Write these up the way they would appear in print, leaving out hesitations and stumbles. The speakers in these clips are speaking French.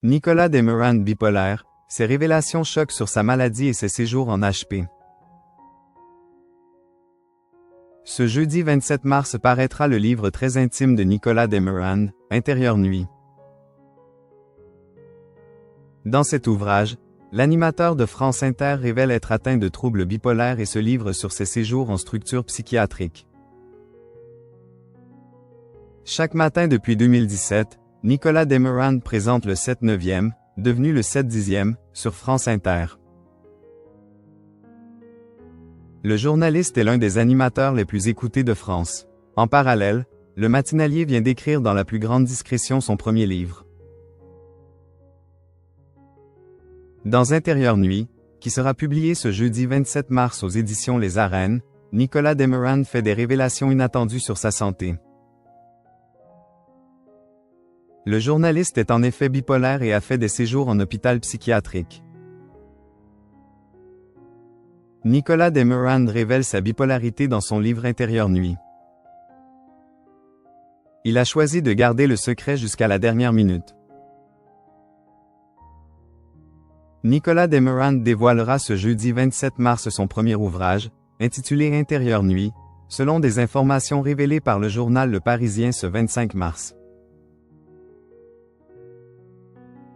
Nicolas Demurand bipolaire, ses révélations choquent sur sa maladie et ses séjours en HP. Ce jeudi 27 mars paraîtra le livre très intime de Nicolas Demurand, Intérieure nuit. Dans cet ouvrage, l'animateur de France Inter révèle être atteint de troubles bipolaires et se livre sur ses séjours en structure psychiatrique. Chaque matin depuis 2017, Nicolas Demurand présente le 7/9e, devenu le 7/10e, sur France Inter. Le journaliste est l'un des animateurs les plus écoutés de France. En parallèle, le matinalier vient d'écrire dans la plus grande discrétion son premier livre. Dans Intérieure nuit, qui sera publié ce jeudi 27 mars aux éditions Les Arènes, Nicolas Demurand fait des révélations inattendues sur sa santé. Le journaliste est en effet bipolaire et a fait des séjours en hôpital psychiatrique. Nicolas Demurand révèle sa bipolarité dans son livre Intérieure nuit. Il a choisi de garder le secret jusqu'à la dernière minute. Nicolas Demurand dévoilera ce jeudi 27 mars son premier ouvrage, intitulé Intérieure nuit, selon des informations révélées par le journal Le Parisien ce 25 mars.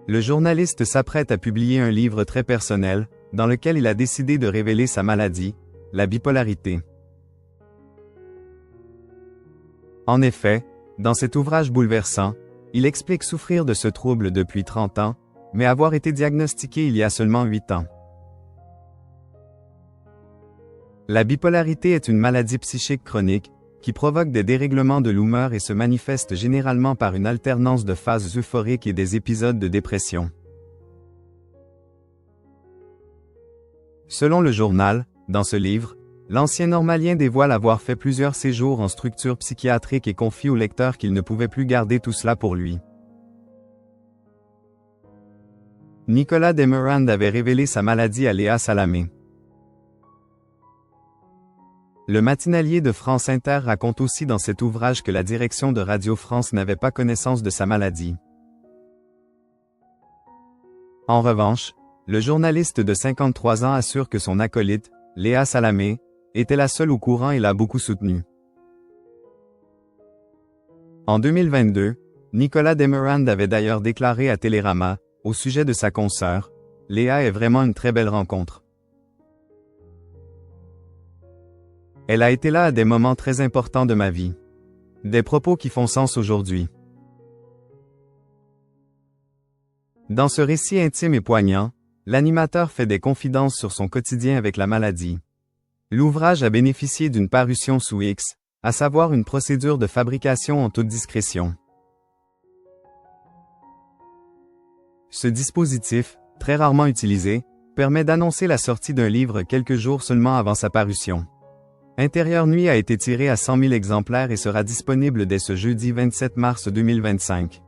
Le journaliste s'apprête à publier un livre très personnel, dans lequel il a décidé de révéler sa maladie, la bipolarité. En effet, dans cet ouvrage bouleversant, il explique souffrir de ce trouble depuis 30 ans, mais avoir été diagnostiqué il y a seulement 8 ans. La bipolarité est une maladie psychique chronique, qui provoque des dérèglements de l'humeur et se manifeste généralement par une alternance de phases euphoriques et des épisodes de dépression. Selon le journal, dans ce livre, l'ancien normalien dévoile avoir fait plusieurs séjours en structure psychiatrique et confie au lecteur qu'il ne pouvait plus garder tout cela pour lui. Nicolas Demurand avait révélé sa maladie à Léa Salamé. Le matinalier de France Inter raconte aussi dans cet ouvrage que la direction de Radio France n'avait pas connaissance de sa maladie. En revanche, le journaliste de 53 ans assure que son acolyte, Léa Salamé, était la seule au courant et l'a beaucoup soutenue. En 2022, Nicolas Demurand avait d'ailleurs déclaré à Télérama, au sujet de sa consoeur, « Léa est vraiment une très belle rencontre. Elle a été là à des moments très importants de ma vie. » Des propos qui font sens aujourd'hui. Dans ce récit intime et poignant, l'animateur fait des confidences sur son quotidien avec la maladie. L'ouvrage a bénéficié d'une parution sous X, à savoir une procédure de fabrication en toute discrétion. Ce dispositif, très rarement utilisé, permet d'annoncer la sortie d'un livre quelques jours seulement avant sa parution. Intérieure nuit a été tiré à 100 000 exemplaires et sera disponible dès ce jeudi 27 mars 2025.